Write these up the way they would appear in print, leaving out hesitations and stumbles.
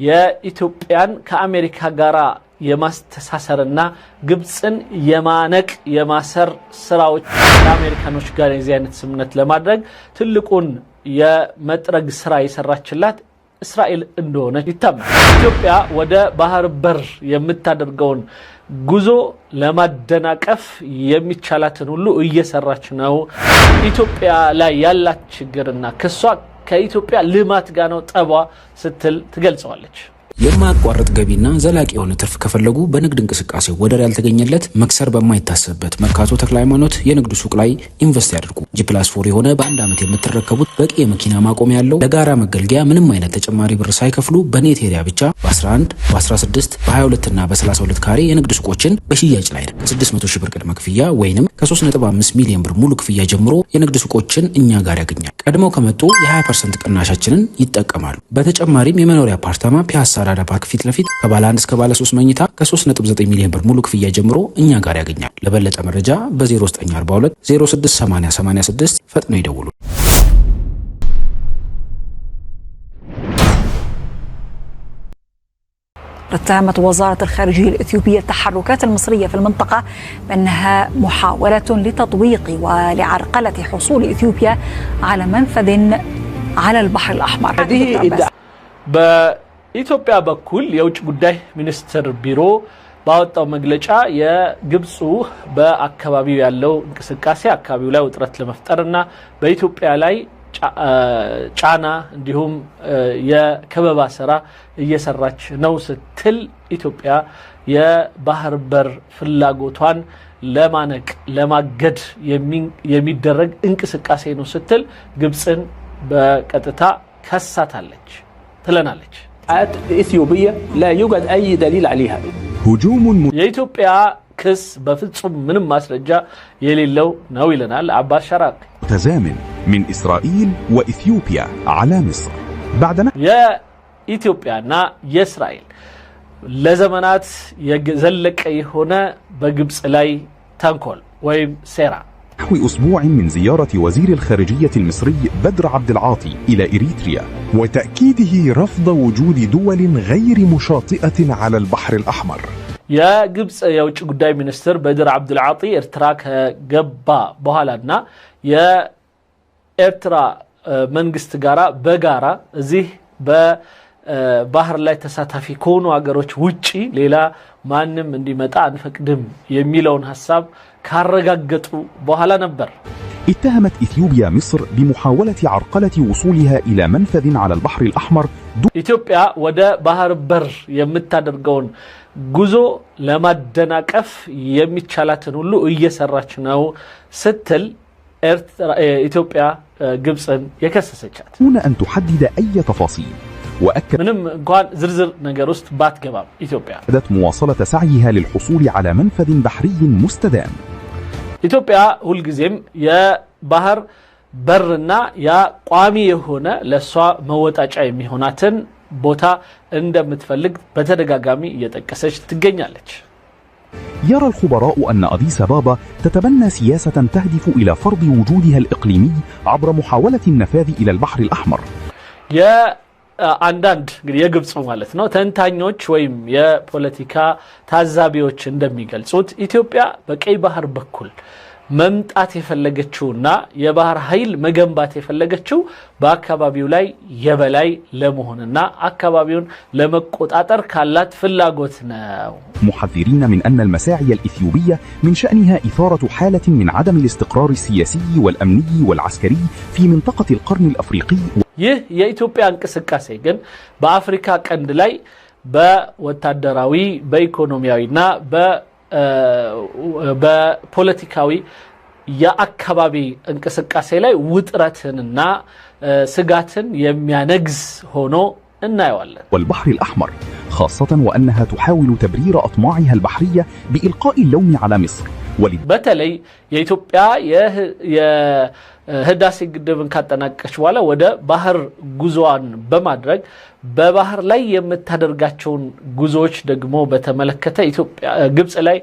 የኢትዮጵያን ከአሜሪካ ጋራ የማስተሳሰርና ግብጽን የማነቅ የማሰር ስራዎች ከአሜሪካኖች ጋር የዚህ አይነት ስምምነት ለማድረግ ትልቁን የመጥረግ ስራ የሰራችላት እስራኤል እንደሆነ ይታመናል። ኢትዮጵያ ወደ ባህር በር የምታደርገውን ጉዞ ለማደናቀፍ የሚቻላትን ሁሉ እየሰራች ነው። ኢትዮጵያ ላይ ያላት ችግርና ከሷ ከኢትዮጵያ ልማት ጋር ነው ጠባ ስትል ትገልጸዋለች። የማያቋርጥ ገቢና ዘላቂ የሆነ ትርፍ ከፈለጉ በንግድ እንቅስቃሴ ወደር ያልተገኘለት መክሰር በማይታሰብበት መርካቶ ተክለ ሃይማኖት የንግድ ሱቅ ላይ ኢንቨስት ያድርጉ። ጂ+4 የሆነ በአንድ ዓመት የምትረከቡት በቂ የመኪና ማቆሚያ ያለው ለጋራ መገልገያ ምንም አይነት ተጨማሪ ብር ሳይከፍሉ በኔት ኤሪያ ብቻ በ11 በ16 በ22 እና በ32 ካሬ የንግድ ሱቆችን በሽያጭ ላይ ነው። ከ600 ሺህ ብር ቅድመ ክፍያ ወይንም ከ3.5 ሚሊዮን ብር ሙሉ ክፍያ ጀምሮ የንግድ ሱቆችን እኛ ጋር ያገኛል። ቀድመው ከመጡ የ20% ቅናሻችንን ይጠቀማሉ። በተጨማሪም የመኖሪያ አፓርታማ ፒያሳ አራዳ ፓርክ ፊት ለፊት ከባለ 1 እስከ ባለ 3 መኝታ ከ3.9 ሚሊዮን ብር ሙሉ ክፍያ ጀምሮ እኛ ጋር ያገኛል። ለበለጠ መረጃ በ0942 068086 ፈጥነው ይደውሉ። اتهمت وزارة الخارجية الإثيوبية التحركات المصرية في المنطقة بأنها محاولة لتضويق ولعرقلة حصول إثيوبيا على منفذ على البحر الأحمر. በኢትዮጵያ በኩል የውጭ ጉዳይ ሚኒስትር ቢሮ ባወጣው መግለጫ የግብፁ በአካባቢው ያለው እንቅስቃሴ አካባቢው ላይ ውጥረት ለመፍጠርና በኢትዮጵያ ላይ ጫና እንዲሁም የከበባ ስራ እየሰራች ነው ስትል ኢትዮጵያ የባህር በር ፍላጎቷን ለማነቅ ለማገድ የሚደረግ እንቅስቃሴ ነው ስትል ግብፅን በቀጥታ ከሳታለች ትለናለች። ኢትዮጵያ لا يوجد أي دليل عليها هجوم የኢትዮጵያ ክስ በፍጹም ምንም ማስረጃ የሌለው ነው ይለናል አባስ ሸራቅ። متزامن من إسرائيل وإثيوبيا على مصر بعدما የኢትዮጵያና የእስራኤል ለዘመናት የዘለቀ የሆነ በግብጽ ላይ ተንኮል ወይም ሴራ نحو أسبوع من زيارة وزير الخارجية المصري بدر عبد العاطي إلى إريتريا وتأكيده رفض وجود دول غير مشاطئة على البحر الأحمر. يا ግብጽ የውጭ ጉዳይ ሚኒስትር በድር አብዱል ዓጢ ኤርትራ ከገባ በኋላና የኤርትራ መንግስት ጋራ በጋራ እዚህ በባህር ላይ ተሳታፊ ከሆኑ ሀገሮች ውጪ ሌላ ማንም እንዲመጣ አንፈቅድም የሚለውን ሐሳብ ካረጋገጡ በኋላ ነበር። اتهمت إثيوبيا مصر بمحاولة عرقلة وصولها إلى منفذ على البحر الأحمر. ኢትዮጵያ ወደ ባህር በር የምታደርገውን ጉዞ ለማደናቀፍ የሚቻላትን ሁሉ እየሰራች ነው ስትል ኢትዮጵያ ግብፅን የከሰሰቻት دون أن تحدد أي تفاصيل. ምንም እንኳን ዝርዝር ነገር ውስጥ ባትገባም ኢትዮጵያ بدأت مواصلة سعيها للحصول على منفذ بحري مستدام. ኢትዮጵያ ሁልጊዜም የባህር በርና ያ ቋሚ የሆነ ለሷ መወጣጫ የሚሆናትን ቦታ እንደምትፈልግ በተደጋጋሚ እየጠቀሰች ትገኛለች። يرى الخبراء أن أديس أبابا تتبنى سياسة تهدف إلى فرض وجودها الإقليمي عبر محاولة النفاذ إلى البحر الأحمر. አንዳንድ እንግዲህ የግብጽ ማለት ነው ተንታኞች ወይም የፖለቲካ ታዛቢዎች እንደሚገልጹት ኢትዮጵያ በቀይ ባህር በኩል መምጣት የፈለገችውና የባህር ኃይል መገንባት የፈለገችው በአካባቢው ላይ የበላይ ለመሆንና አካባቢውን ለመቆጣጠር ካላት ፍላጎት ነው። محذرين من أن المساعي الإثيوبية من شأنها إثارة حالة من عدم الاستقرار السياسي والأمني والعسكري في منطقة القرن الأفريقي. ይህ የኢትዮጵያ እንቅስቃሴ ግን በአፍሪካ ቀንድ ላይ በወታደራዊ በኢኮኖሚያዊና በፖለቲካዊ የአካባቢ እንቅስቃሴ ላይ ውጥረትንና ስጋትን የሚያነግዝ ሆኖ እናየዋለን። والبحر الأحمر خاصة وأنها تحاول تبرير أطماعها البحرية بإلقاء اللوم على مصر. በተለይ የኢትዮጵያ የህዳሴ ግድብን ካጠናቀቀች በኋላ ወደ ባህር ጉዞዋን በማድረግ በባህር ላይ የምታደርጋቸውን ጉዞዎች ደግሞ በተመለከተ ኢትዮጵያ ግብጽ ላይ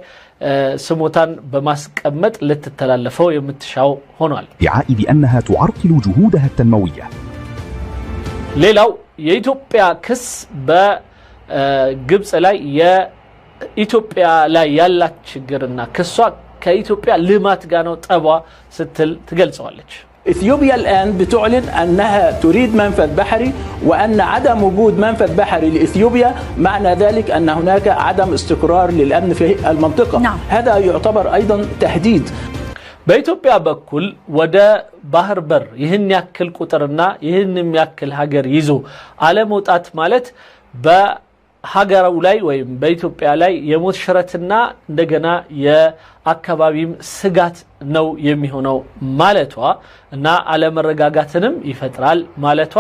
ስሞታን በማስቀመጥ ልትተላለፈው የምትሻው ሆኗል። ادعاء بأنها تعرقل جهودها التنموية ሌላው የኢትዮጵያ ክስ በግብጽ ላይ የኢትዮጵያ ላይ ያላት ችግርና ክሷ ከኢትዮጵያ ልማት ጋር ነው ጠቧ ስትል ትገልጸዋለች። إثيوبيا الآن بتعلن أنها تريد منفذ بحري وأن عدم وجود منفذ بحري لإثيوبيا معنى ذلك أن هناك عدم استقرار للأمن في المنطقة. نعم. هذا يعتبر أيضا تهديد. በኢትዮጵያ በኩል ወደ ባህር በር ይህን ያክል ቁጥርና ይህንም ያክል ሀገር ይዞ አለመውጣት ማለት በሀገራው ላይ ወይም በኢትዮጵያ ላይ የሞት ሽረትና እንደገና የአካባቢም ስጋት ነው የሚሆነው ማለቷ እና አለመረጋጋትንም ይፈጥራል ማለቷ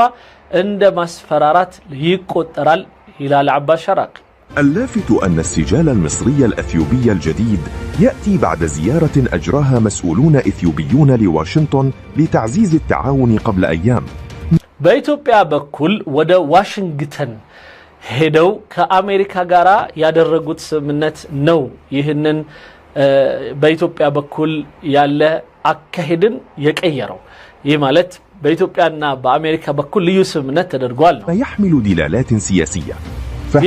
እንደ ማስፈራራት ይቆጠራል ይላል አባስ ሸራቂ። اللافت أن السجال المصري الأثيوبي الجديد يأتي بعد زيارة أجراها مسؤولون إثيوبيون لواشنطن لتعزيز التعاون قبل أيام. በኢትዮጵያ በኩል ወደ ዋሽንግተን ሄደው ከአሜሪካ ጋራ ያደረጉት ስምምነት ነው ይህንን በኢትዮጵያ በኩል ያለ አካሄድን የቀየረው። ይህ ማለት በኢትዮጵያና በአሜሪካ በኩል ልዩ ስምምነት ተደርጓል ነው። يحمل دلالات سياسية.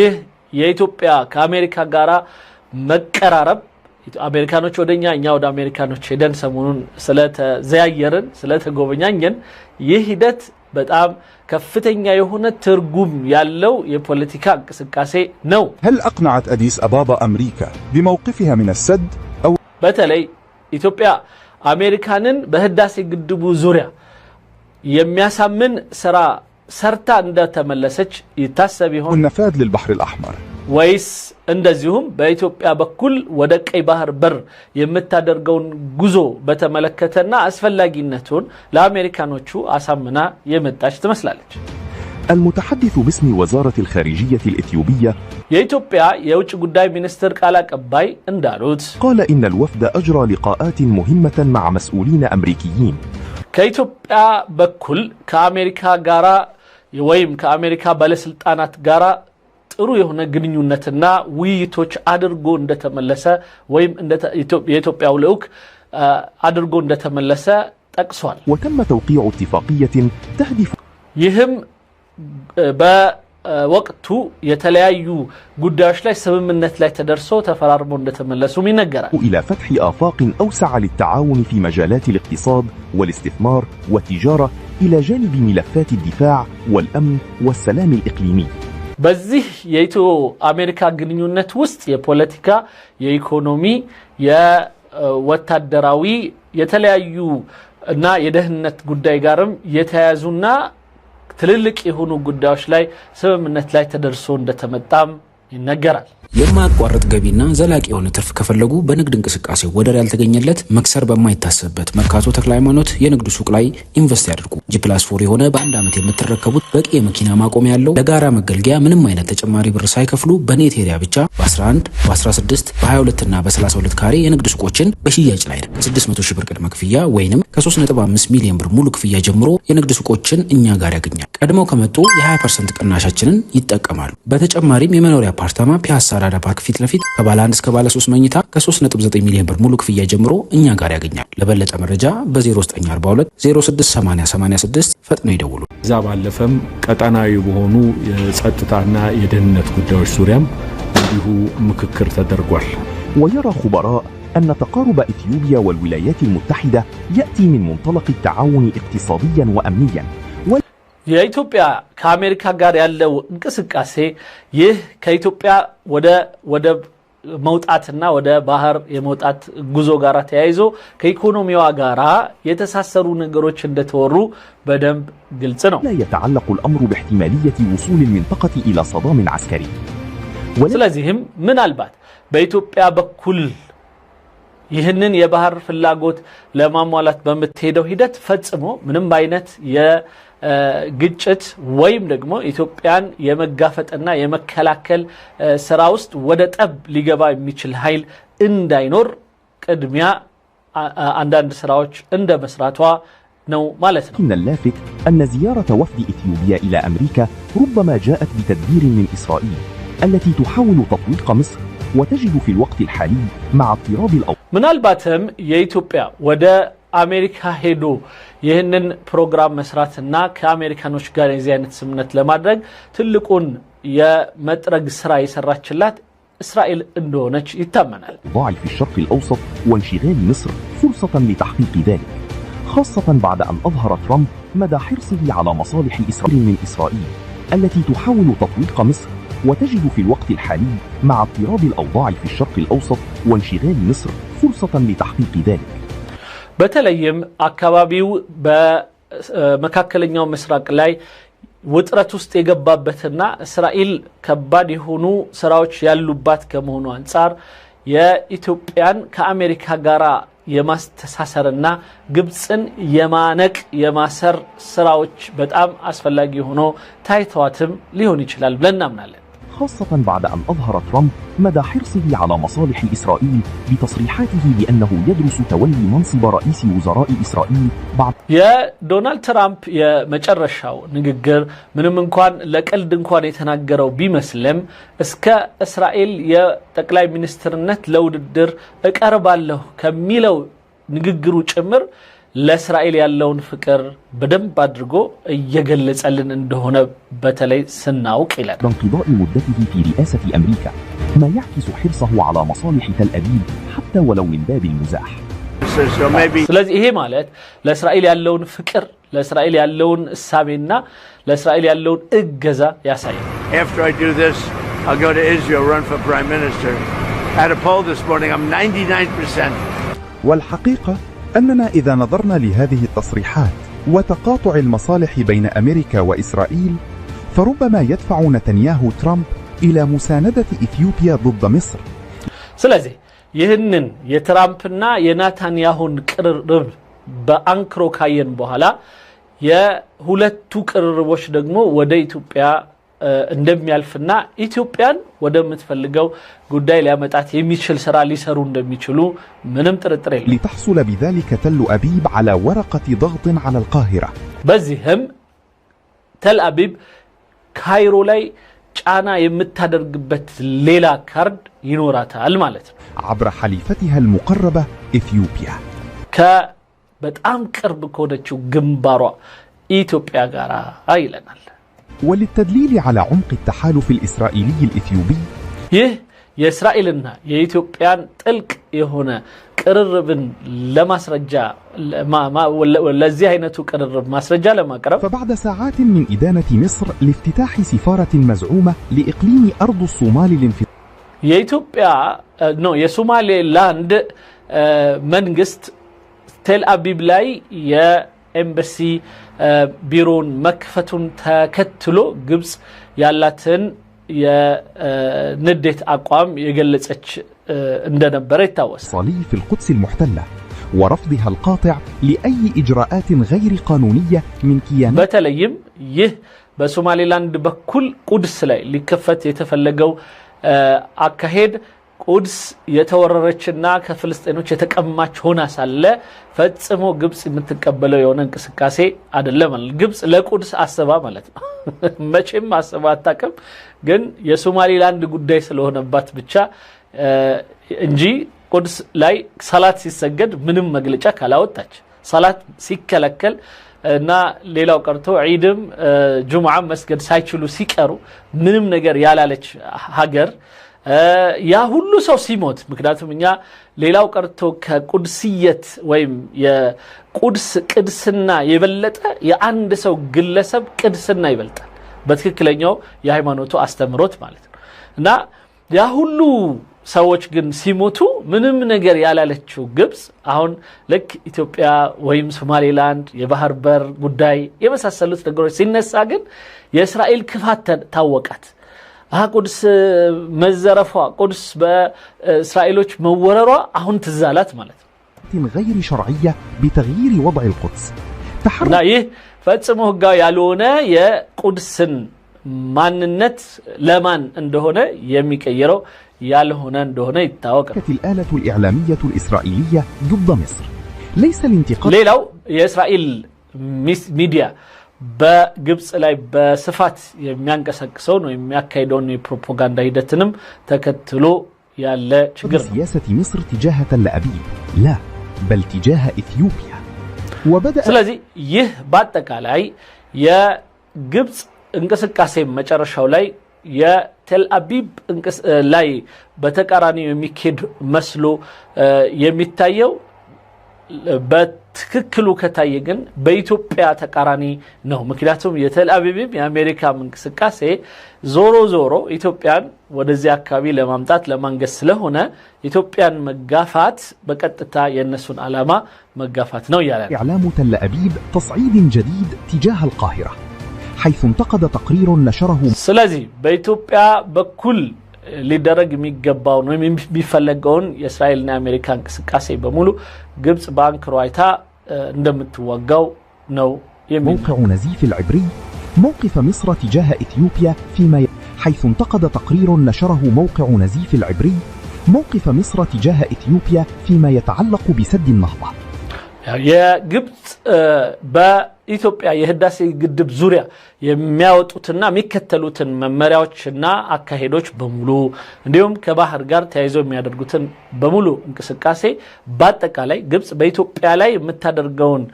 ይህ የኢትዮጵያ ከአሜሪካ ጋራ መቀራረብ አሜሪካኖች ወደኛ እኛ ወደ አሜሪካኖች ሄደን ሰሞኑን ስለተዘያየርን ስለተጎበኛኘን ይህ ሂደት በጣም ከፍተኛ የሆነ ትርጉም ያለው የፖለቲካ እንቅስቃሴ ነው። هل أقنعت أديس أبابا أمريكا بموقفها من السد أو በተለይ ኢትዮጵያ አሜሪካንን በህዳሴ ግድቡ ዙሪያ የሚያሳምን ስራ ሰርታ እንደተመለሰች ይታሰብ ይሆን? النفاذ للبحر الأحمر ወይስ እንደዚሁም በኢትዮጵያ በኩል ወደ ቀይ ባህር በር የምታደርገውን ጉዞ በተመለከተና አስፈላጊነቱን ለአሜሪካኖቹ አሳምና የመጣች ትመስላለች። المتحدث باسم وزارة الخارجية الإثيوبية የኢትዮጵያ የውጭ ጉዳይ ሚኒስትር ቃል አቀባይ እንዳሉት قال إن الوفد أجرى لقاءات مهمة مع مسؤولين أمريكيين ከኢትዮጵያ በኩል ከአሜሪካ ጋራ ወይም ከአሜሪካ ባለስልጣናት ጋራ ጥሩ የሆነ ግንኙነትና ውይይቶች አድርጎ እንደተመለሰ ወይም የኢትዮጵያው ልዑክ አድርጎ እንደተመለሰ ጠቅሷል። وتم توقيع اتفاقية تهدف ይህም በወቅቱ የተለያዩ ጉዳዮች ላይ ስምምነት ላይ ተደርሶ ተፈራርሞ እንደተመለሱም ይነገራል። إلى فتح آفاق أوسع للتعاون في مجالات الاقتصاد والاستثمار والتجارة إلى جانب ملفات الدفاع والأمن والسلام الإقليمي. በዚህ የኢትዮ አሜሪካ ግንኙነት ውስጥ የፖለቲካ፣ የኢኮኖሚ፣ የወታደራዊ የተለያዩ እና የደህንነት ጉዳይ ጋርም የተያያዙና ትልልቅ የሆኑ ጉዳዮች ላይ ስምምነት ላይ ተደርሶ እንደተመጣም ይነገራል። የማያቋርጥ ገቢና ዘላቂ የሆነ ትርፍ ከፈለጉ በንግድ እንቅስቃሴ ወደር ያልተገኘለት መክሰር በማይታሰብበት መርካቶ ተክለ ሃይማኖት የንግድ ሱቅ ላይ ኢንቨስት ያድርጉ። G+4 የሆነ በአንድ ዓመት የምትረከቡት በቂ የመኪና ማቆሚያ ያለው ለጋራ መገልገያ ምንም አይነት ተጨማሪ ብር ሳይከፍሉ በኔት ኤሪያ ብቻ በ11 በ16 በ22 እና በ32 ካሬ የንግድ ሱቆችን በሽያጭ ላይ ነው። ከ600 ሺህ ብር ቅድመ ክፍያ ወይንም ከ3.5 ሚሊዮን ብር ሙሉ ክፍያ ጀምሮ የንግድ ሱቆችን እኛ ጋር ያገኛል። ቀድመው ከመጡ የ20% ቅናሻችንን ይጠቀማሉ። በተጨማሪም የመኖሪያ አፓርታማ ፒያሳ አራዳ ፓርክ ፊት ለፊት ከባለ 1 እስከ ባለ 3 መኝታ ከ3.9 ሚሊዮን ብር ሙሉ ክፍያ ጀምሮ እኛ ጋር ያገኛል። ለበለጠ መረጃ በ0942 068086 ፈጥነው ይደውሉ። እዛ ባለፈም ቀጠናዊ በሆኑ የጸጥታና የደህንነት ጉዳዮች ዙሪያም እንዲሁ ምክክር ተደርጓል። ويرى خبراء أن تقارب إثيوبيا والولايات المتحدة يأتي من منطلق التعاون اقتصاديا وأمنيا. የኢትዮጵያ ከአሜሪካ ጋር ያለው እንቅስቃሴ ይህ ከኢትዮጵያ ወደ መውጣትና ወደ ባህር የመውጣት ጉዞ ጋር ተያይዞ ከኢኮኖሚዋ ጋር የተሳሰሩ ነገሮች እንደተወሩ በደንብ ግልጽ ነው። لا يتعلق الأمر باحتمالية وصول المنطقة إلى صدام عسكري. ስለዚህም ምናልባት በኢትዮጵያ በኩል ይህንን የባህር ፍላጎት ለማሟላት በምትሄደው ሂደት ፈጽሞ ምንም አይነት የግጭት ወይም ደግሞ ኢትዮጵያን የመጋፈጥና የመከላከል ስራ ውስጥ ወደ ጠብ ሊገባ የሚችል ኃይል እንዳይኖር ቅድሚያ አንዳንድ ስራዎች እንደ መስራቷ ነው ማለት ነው። لكن اللافت أن زيارة وفد إثيوبيا إلى أمريكا ربما جاءت بتدبير من إسرائيل التي تحاول تطويق مصر وتجد في الوقت الحالي مع اضطراب الأوضاع ምናልባትም የኢትዮጵያ ወደ አሜሪካ ሄዶ ይህንን ፕሮግራም መስራትና ከአሜሪካኖች ጋር የዚህ አይነት ስምምነት ለማድረግ ትልቁን የመጥረግ ስራ የሰራችላት إسرائيل እንደሆነች ይታመናል። ضاع في الشرق الأوسط وانشغال مصر فرصة لتحقيق ذلك، خاصة بعد أن أظهر ترامب مدى حرصه على مصالح إسرائيل من إسرائيل التي تحاول تطويق مصر، وتجد في الوقت الحالي مع اضطراب الأوضاع في الشرق الأوسط وانشغال مصر فرصة لتحقيق ذلك. በተለይም አካባቢው በመካከለኛው ምስራቅ ላይ ውጥረት ውስጥ የገባበትና እስራኤል ከባድ የሆኑ ስራዎች ያሉባት ከመሆኑ አንፃር የኢትዮጵያን ከአሜሪካ ጋራ የማስተሳሰርና ግብጽን የማነቅ የማሰር ስራዎች በጣም አስፈላጊ ሆኖ ታይተዋትም ሊሆን ይችላል ብለን እናምናለን። خاصة بعد أن أظهر ترامب مدى حرصه على مصالح إسرائيل بتصريحاته بأنه يدرس تولي منصب رئيس وزراء إسرائيل بعد يا دونالد ترامب يا مجرشاو نغغر منم انكوان لقلد انكوان يتناغرو بيمسلم اسكا اسرائيل يا ጠቅላይ ሚኒስትርነት ለውድድር እቀርባለሁ ከሚለው ንግግሩ ጭምር ለእስራኤል ያለውን ፍቅር በደንብ አድርጎ እየገለጸልን እንደሆነ በተለይ ስናውቅ ይላል። بانقضاء مدته في رئاسة أمريكا ما يعكس حرصه على مصالح تل أبيب حتى ولو من باب المزاح. ስለዚህ ይሄ ማለት ለእስራኤል ያለውን ፍቅር ለእስራኤል ያለውን እሳቤና ለእስራኤል ያለውን እገዛ ያሳያል። After I do this, I'll go to Israel, run for prime minister. At a poll this morning, I'm 99%. والحقيقة أننا إذا نظرنا لهذه التصريحات وتقاطع المصالح بين أمريكا وإسرائيل فربما يدفع نتنياهو ترامب إلى مساندة إثيوبيا ضد مصر. ስለዚህ ይህንን የትራምፕና የናታንያሁን ቅርርብ በአንክሮ ካየን በኋላ የሁለቱ ቅርርቦች ደግሞ ወደ ኢትዮጵያ እንደሚያልፍና ኢትዮጵያን ወደምትፈልገው ጉዳይ ሊያመጣት የሚችል ስራ ሊሰሩ እንደሚችሉ ምንም ጥርጥር የለም። لتحصل بذلك تل أبيب على ورقة ضغط على القاهرة. በዚህም ተል አቢብ ካይሮ ላይ ጫና የምታደርግበት ሌላ ካርድ ይኖራታል ማለት ነው። عبر حليفتها المقربة إثيوبيا. ከበጣም ቅርብ ከሆነችው ግንባሯ ኢትዮጵያ ጋር አይለናል። وللتدليل على عمق التحالف الإسرائيلي الإثيوبي ይህ የእስራኤልና የኢትዮጵያን ጥልቅ የሆነ ቅርርብን ለማስረጃ ለዚህ አይነቱ ቅርርብ ማስረጃ ለማቅረብ فبعد ساعات من إدانة مصر لافتتاح سفارة مزعومة لإقليم أرض الصومال የኢትዮጵያ የሶማሌ ላንድ መንግስት ቴል አቢብ ላይ የኤምባሲ ቢሮን መክፈቱን ተከትሎ ግብጽ ያላትን የንዴት አቋም የገለጸች እንደነበረ ይታወሳል። صلي في القدس المحتلة ورفضها القاطع لأي إجراءات غير قانونية من كيانات በተለይም ይህ በሶማሌላንድ በኩል ቁድስ ላይ ሊከፈት የተፈለገው አካሄድ ቁድስ የተወረረችና ከፍልስጤኖች የተቀማች ሆና ሳለ ፈጽሞ ግብጽ የምትቀበለው የሆነ እንቅስቃሴ አይደለም። ግብጽ ለቁድስ አስባ ማለት ነው መቼም አስባ አታውቅም። ግን የሶማሌላንድ ጉዳይ ስለሆነባት ብቻ እንጂ ቁድስ ላይ ሰላት ሲሰገድ ምንም መግለጫ ካላወጣች ሰላት ሲከለከል እና ሌላው ቀርቶ ዒድም ጁምዓ መስገድ ሳይችሉ ሲቀሩ ምንም ነገር ያላለች ሀገር ያ ሁሉ ሰው ሲሞት ምክንያቱም እኛ ሌላው ቀርቶ ከቁድስየት ወይም የቁድስ ቅድስና የበለጠ የአንድ ሰው ግለሰብ ቅድስና ይበልጣል በትክክለኛው የሃይማኖቱ አስተምሮት ማለት ነው። እና ያ ሁሉ ሰዎች ግን ሲሞቱ ምንም ነገር ያላለችው ግብጽ አሁን ለክ ኢትዮጵያ ወይም ሶማሌላንድ የባህር በር ጉዳይ የመሳሰሉት ነገሮች ሲነሳ ግን የእስራኤል ክፋት ታወቃት። ቁድስ መዘረፏ ቁድስ በእስራኤሎች መወረሯ አሁን ትዛላት ማለት ነው። غير شرعية بتغيير وضع القدس እና ይህ ፈጽሞ ህጋዊ ያልሆነ የቁድስን ማንነት ለማን እንደሆነ የሚቀየረው ያልሆነ እንደሆነ ይታወቃል። الآلة الإعلامية الإسرائيلية ضد مصر ليس الانتقاد ሌላው የእስራኤል ሚዲያ በግብጽ ላይ በስፋት የሚያንቀሳቅሰው ነው የሚያካሂደውን የፕሮፓጋንዳ ሂደትንም ተከትሎ ያለ ችግር ነው። سياسة مصر تجاه تل أبيب لا بل تجاه إثيوبيا ስለዚህ ይህ በአጠቃላይ የግብጽ እንቅስቃሴ መጨረሻው ላይ የቴል አቢብ ላይ በተቃራኒው የሚካሄድ መስሎ የሚታየው በትክክሉ ከታየ ግን በኢትዮጵያ ተቃራኒ ነው። ምክንያቱም የቴል አቢብም የአሜሪካ እንቅስቃሴ ዞሮ ዞሮ ኢትዮጵያን ወደዚህ አካባቢ ለማምጣት ለማንገስ ስለሆነ ኢትዮጵያን መጋፋት በቀጥታ የነሱን ዓላማ መጋፋት ነው ያለ إعلام تل أبيب تصعيد جديد تجاه القاهرة حيث انتقد تقرير نشره ስለዚህ በኢትዮጵያ በኩል ሊደረግ የሚገባውን ወይም የሚፈለገውን የእስራኤልና የአሜሪካ እንቅስቃሴ በሙሉ ግብጽ በአንክሮ አይታ እንደምትዋጋው ነው موقع نزيف العبري موقف مصر تجاه إثيوبيا فيما حيث انتقد تقرير نشره موقع نزيف العبري موقف مصر تجاه إثيوبيا فيما يتعلق بسد النهضة يا ግብጽ በኢትዮጵያ የህዳሴ ግድብ ዙሪያ የሚያወጡትና የሚከተሉትን መመሪያዎችና አካሄዶች በሙሉ እንዲሁም ከባህር ጋር ተያይዞ የሚያደርጉትን በሙሉ እንቅስቃሴ በአጠቃላይ ግብጽ በኢትዮጵያ ላይ የምታደርገውን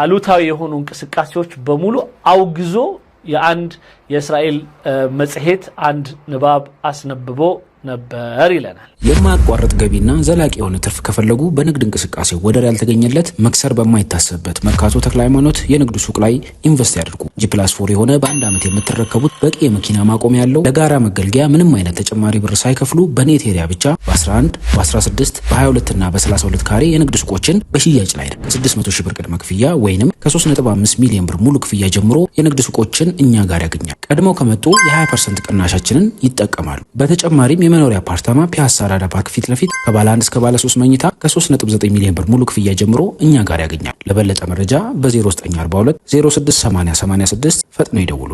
አሉታዊ የሆኑ እንቅስቃሴዎች በሙሉ አውግዞ የአንድ የእስራኤል መጽሔት አንድ ንባብ አስነብቦ ነበር ይለናል። የማያቋርጥ ገቢና ዘላቂ የሆነ ትርፍ ከፈለጉ በንግድ እንቅስቃሴ ወደር ያልተገኘለት መክሰር በማይታሰብበት መርካቶ ተክለ ሃይማኖት የንግድ ሱቅ ላይ ኢንቨስት ያድርጉ። G+4 የሆነ በአንድ ዓመት የምትረከቡት በቂ የመኪና ማቆሚያ ያለው ለጋራ መገልገያ ምንም አይነት ተጨማሪ ብር ሳይከፍሉ በኔት ኤሪያ ብቻ በ11 በ16 በ22 እና በ32 ካሬ የንግድ ሱቆችን በሽያጭ ላይ ነው። ከ600 ሺህ ብር ቅድመ ክፍያ ወይንም ከ3.5 ሚሊዮን ብር ሙሉ ክፍያ ጀምሮ የንግድ ሱቆችን እኛ ጋር ያገኛል። ቀድመው ከመጡ የ20% ቅናሻችንን ይጠቀማሉ። በተጨማሪም የመኖሪያ አፓርታማ ፒያሳ አራዳ ፓርክ ፊት ለፊት ከባለ 1 እስከ ባለ 3 መኝታ ከ3.9 ሚሊዮን ብር ሙሉ ክፍያ ጀምሮ እኛ ጋር ያገኛል። ለበለጠ መረጃ በ0942 068086 ፈጥነው ይደውሉ።